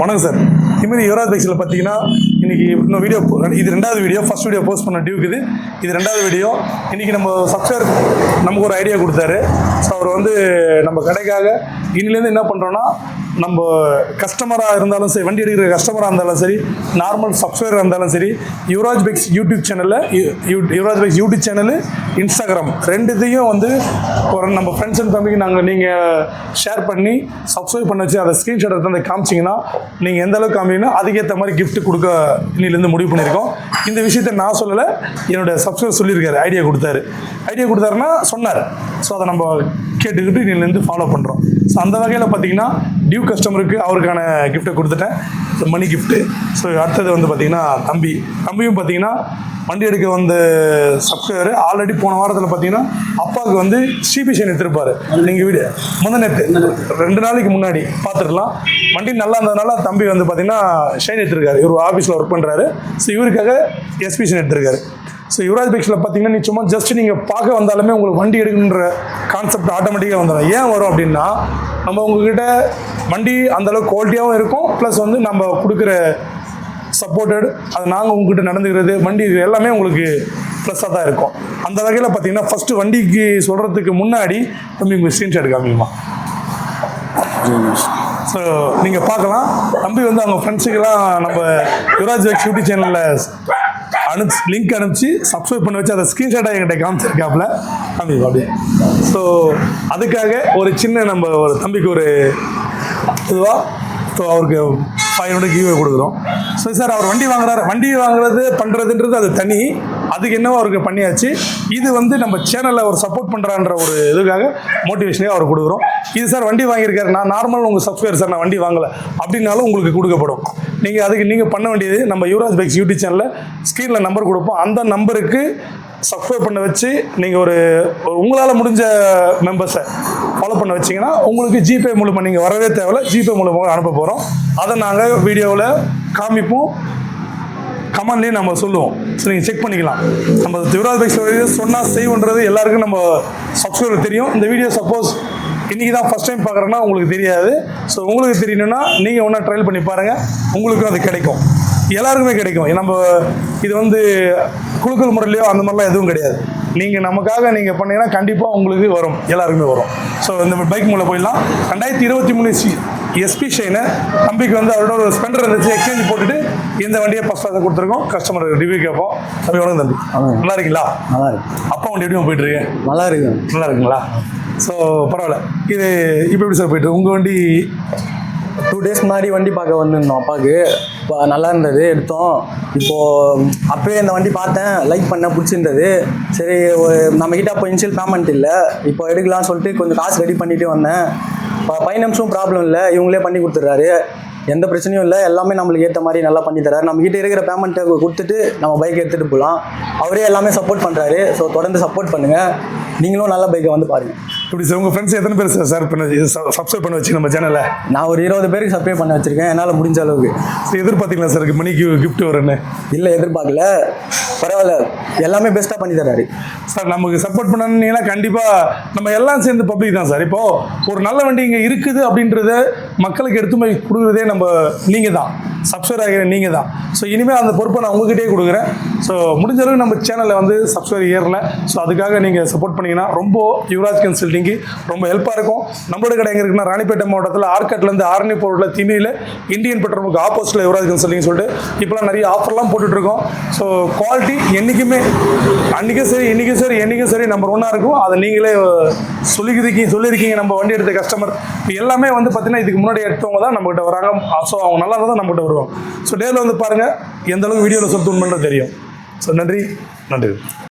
வணக்கம் சார். இதுமாதிரி யுவராஜ் பைக்ஸில் பார்த்தீங்கன்னா இன்றைக்கி இன்னும் வீடியோ, இது ரெண்டாவது வீடியோ. ஃபஸ்ட் வீடியோ போஸ்ட் பண்ண டியூக்கு இது ரெண்டாவது வீடியோ. இன்றைக்கி நம்ம சப்ஸ்கிரைபர் நமக்கு ஒரு ஐடியா கொடுத்தாரு. ஸோ அவர் வந்து நம்ம கடைக்காக இன்னிலேருந்து என்ன பண்ணுறோன்னா, நம்ம கஸ்டமராக இருந்தாலும் சரி, வண்டி எடுக்கிற கஸ்டமராக இருந்தாலும் சரி, நார்மல் சப்ஸ்கிரைபராக இருந்தாலும் சரி, யுவராஜ் பைக்ஸ் யூடியூப் சேனலில் Yuvraj bikes YouTube channel, Instagram ரெண்டுத்தையும் வந்து ஒரு நம்ம ஃப்ரெண்ட்ஸ் அண்ட் ஃபேமிலிக்கு நீங்கள் ஷேர் பண்ணி சப்ஸ்கிரைப் பண்ண வச்சு அதை ஸ்க்ரீன்ஷாட் எடுத்து அந்த காமிச்சிங்கன்னா, நீங்கள் எந்த அளவுக்கு காமிங்கன்னா அதுக்கேற்ற மாதிரி கிஃப்ட் கொடுக்க இன்னிலேருந்து முடிவு பண்ணியிருக்கோம். இந்த விஷயத்தை நான் சொல்லலை, என்னோடய சப்ஸ்கிரைபர் சொல்லியிருக்காரு, ஐடியா கொடுத்தாருன்னா சொன்னார். ஸோ அதை நம்ம கேட்டுக்கிட்டு இன்னிலேருந்து ஃபாலோ பண்ணுறோம். ஸோ அந்த வகையில் பார்த்தீங்கன்னா டியூ கஸ்டமருக்கு அவருக்கான கிஃப்ட்டை கொடுத்துட்டேன், மணி கிஃப்ட்டு. ஸோ அடுத்தது வந்து பார்த்திங்கன்னா தம்பியும் பார்த்திங்கன்னா வண்டி எடுக்க வந்து சப்ஸ்கிரைபர் ஆல்ரெடி போன வாரத்தில் பார்த்தீங்கன்னா அப்பாவுக்கு வந்து சிபி ஷைன் எடுத்துருப்பார். நீங்கள் வீடு நேற்று 2 நாளைக்கு முன்னாடி பார்த்துருக்கலாம். வண்டி நல்லா இருந்ததுனால தம்பி வந்து பார்த்திங்கன்னா ஷைன் எடுத்துருக்காரு. இவர் ஆஃபீஸில் ஒர்க் பண்ணுறாரு. ஸோ இவருக்காக எஸ்பி ஷைன் எடுத்திருக்காரு. ஸோ யுவராஜ் பைக்ஸில் பார்த்தீங்கன்னா நீ சும்மா ஜஸ்ட் நீங்கள் பார்க்க வந்தாலுமே உங்களுக்கு வண்டி எடுக்குன்ற கான்செப்ட் ஆட்டோமேட்டிக்காக வந்துடும். ஏன் வரும் அப்படின்னா, நம்ம உங்ககிட்ட வண்டி அந்தளவுக்கு குவாலிட்டியாகவும் இருக்கும், ப்ளஸ் வந்து நம்ம கொடுக்குற சப்போர்ட்டட், அது நாங்கள் உங்ககிட்ட நடந்துக்கிறது, வண்டி எல்லாமே உங்களுக்கு ப்ளஸ்ஸாக தான் இருக்கும். அந்த வகையில் பார்த்தீங்கன்னா ஃபஸ்ட்டு வண்டிக்கு சொல்கிறதுக்கு முன்னாடி தம்பி உங்கள் ஸ்க்ரீன்ஷாட் காமிக்குமா. ஸோ நீங்கள் பார்க்கலாம், தம்பி வந்து அவங்க ஃப்ரெண்ட்ஸுக்கெல்லாம் நம்ம யுவராஜ் பைக்ஸ் யூடியூப் சேனலில் லிங்க் அனுப்பிச்சு சப்ஸ்கிரைப் பண்ண வச்சு அதை ஸ்க்ரீன்ஷாட்டாக என்கிட்ட காமிச்சிருக்காப்புல தம்பி அப்படி. ஸோ அதுக்காக ஒரு சின்ன நம்ம ஒரு தம்பிக்கு ஒரு இதுவாக ஸோ அவருக்கு 500 கிவ்வே கொடுக்குறோம். ஸோ சார் அவர் வண்டி வாங்குறது பண்ணுறதுன்றது அது தனி, அதுக்கு என்னவோ அவருக்கு பண்ணியாச்சு. இது வந்து நம்ம சேனலில் ஒரு சப்போர்ட் பண்ணுறான்ற ஒரு இதுக்காக மோட்டிவேஷனே அவர் கொடுக்குறோம். இது சார் வண்டி வாங்கியிருக்காரு, நான் நார்மல் உங்கள் சப்ஸ்கிரைபர் சார், நான் வண்டி வாங்கலை அப்படின்னாலும் உங்களுக்கு கொடுக்கப்படும். நீங்கள் பண்ண வேண்டியது, நம்ம யுவராஜ் பைக்ஸ் யூடியூப் சேனலில் ஸ்க்ரீனில் நம்பர் கொடுப்போம், அந்த நம்பருக்கு சப்ஸ்கிரைப் பண்ண வச்சு நீங்கள் ஒரு உங்களால் முடிஞ்ச மெம்பர்ஸை ஃபாலோ பண்ண வச்சிங்கன்னா உங்களுக்கு ஜிபே மூலமாக நீங்கள் வரவே தேவையில்லை, ஜிபே மூலமாக அனுப்ப போகிறோம். அதை நாங்கள் வீடியோவில் காமிப்போம், கமெண்ட்லேயும் நம்ம சொல்லுவோம். ஸோ நீங்கள் செக் பண்ணிக்கலாம். நம்ம யுவராஜ் பைக்ஸ் சொன்னால் செய்வோன்றது எல்லாருக்கும் நம்ம சப்ஸ்கிரைபர் தெரியும். இந்த வீடியோ சப்போஸ் இன்றைக்கி தான் ஃபஸ்ட் டைம் பார்க்குறேன்னா உங்களுக்கு தெரியாது. ஸோ உங்களுக்கு தெரியணுன்னா நீங்கள் ஒன்றா ட்ரையல் பண்ணி பாருங்கள், உங்களுக்கும் அது கிடைக்கும், எல்லாருக்குமே கிடைக்கும். நம்ம இது வந்து குழுக்கள் முறையிலையோ அந்த மாதிரிலாம் எதுவும் கிடையாது. நீங்கள் நமக்காக நீங்கள் பண்ணீங்கன்னா கண்டிப்பாக உங்களுக்கு வரும், எல்லாருக்குமே வரும். ஸோ இந்த பைக் மூலம் போயிடலாம். 2023 எஸ்பி ஷைனு தம்பிக்கு வந்து அவரோட ஒரு ஸ்பெண்டர் இருந்துச்சு, எக்ஸ்சேஞ்ச் போட்டுட்டு இந்த வண்டியை ஃபஸ்ட்டாக கொடுத்துருக்கோம். கஸ்டமர் ரிவ்யூ கேட்போம். தம்பி வணக்கம் தம்பி, நல்லா இருக்கீங்களா? நல்லா இருக்கு. அப்பா வண்டி எப்படி போயிட்டு இருக்கு? நல்லா இருக்குங்களா? ஸோ பரவாயில்ல. இது இப்போ எப்படி சார் போயிட்டு? உங்கள் வண்டி 2 டேஸ் முன்னாடி வண்டி பார்க்க வந்திருந்தோம் அப்பாவுக்கு. இப்போ நல்லா இருந்தது, எடுத்தோம். இப்போது அப்போயே இந்த வண்டி பார்த்தேன், லைக் பண்ண பிடிச்சிருந்தது. சரி, நம்மக்கிட்ட அப்போ இனிஷியல் பேமெண்ட் இல்லை, இப்போ எடுக்கலாம்னு சொல்லிட்டு கொஞ்சம் காசு ரெடி பண்ணிட்டு வந்தேன். இப்போ ஃபைனான்ஸும் ப்ராப்ளம் இல்லை, இவங்களே பண்ணி கொடுத்துட்றாரு, எந்த பிரச்சனையும் இல்லை, எல்லாமே நம்மளுக்கு ஏற்ற மாதிரி நல்லா பண்ணி தர்றாரு. நம்மக்கிட்ட இருக்கிற பேமெண்ட்டை கொடுத்துட்டு நம்ம பைக் எடுத்துகிட்டு போகலாம். அவரே எல்லாமே சப்போர்ட் பண்ணுறாரு. ஸோ தொடர்ந்து சப்போர்ட் பண்ணுங்கள், நீங்களும் நல்ல பைக்கை வந்து பாருங்கள். இப்படி சார் உங்கள் ஃப்ரெண்ட்ஸ் எத்தனை பேர் சார் சப்ஸ்கிரைப் பண்ண வச்சு நம்ம சேனலில்? நான் ஒரு 20 பேருக்கு சப்ஸ்கிரைப் பண்ண வச்சுருக்கேன், என்னால் முடிஞ்ச அளவுக்கு. எதிர்பார்த்தீங்களா சார் மணிக்கு கிஃப்ட் வரும்னு? இல்லை, எதிர்பார்க்கல. பரவாயில்ல, எல்லாமே பெஸ்ட்டாக பண்ணி தர்றாரு சார். நமக்கு சப்போர்ட் பண்ணீங்கன்னா கண்டிப்பாக நம்ம எல்லாம் சேர்ந்து பப்ளிக் தான் சார். இப்போது ஒரு நல்ல வண்டி இங்கே இருக்குது அப்படின்றத மக்களுக்கு எடுத்து போய் கொடுக்குறதே நீங்கள் தான், சப்ஸ்கிரைப் ஆகிற நீங்கள் தான். ஸோ இனிமேல் அந்த பொறுப்பை நான் உங்ககிட்டே கொடுக்குறேன். ஸோ முடிஞ்ச அளவுக்கு நம்ம சேனலில் வந்து சப்ஸ்கிரைப் ஏறல. ஸோ அதுக்காக நீங்கள் சப்போர்ட் பண்ணிங்கன்னா ரொம்ப யுவராஜ் கன்சல்டிங்கு ரொம்ப ஹெல்ப்பாக இருக்கும். நம்மளோட கடை எங்கே இருக்குன்னா, ராணிப்பேட்டை மாவட்டத்தில் ஆர்கட்லேருந்து ஆரணி போர்ட்டில் திமிரியில் இந்தியன் பெட்ரோலுக்கு ஆப்போசிட்டில் யுவராஜ் கன்சல்டிங் சொல்லிட்டு இப்போலாம் நிறைய ஆஃபர்லாம் போட்டுட்ருக்கோம். ஸோ குவாலிட்டி என்றைக்குமே என்றைக்கும் சரி நம்பர் 1 இருக்கும். அதை நீங்களே சொல்லியிருக்கீங்க நம்ம வண்டி எடுத்த கஸ்டமர். இப்போ எல்லாமே வந்து பார்த்தீங்கன்னா இதுக்கு முன்னாடி எடுத்தவங்க தான் நம்மகிட்ட வராங்க. ஸோ அவங்க நல்லா இருந்தால் தான் நம்மகிட்ட வருவாங்க. ஸோ டேரில் வந்து பாருங்கள் எந்த அளவுக்கு வீடியோவில் சொல்லணுன்றது தெரியும். ஸோ நன்றி.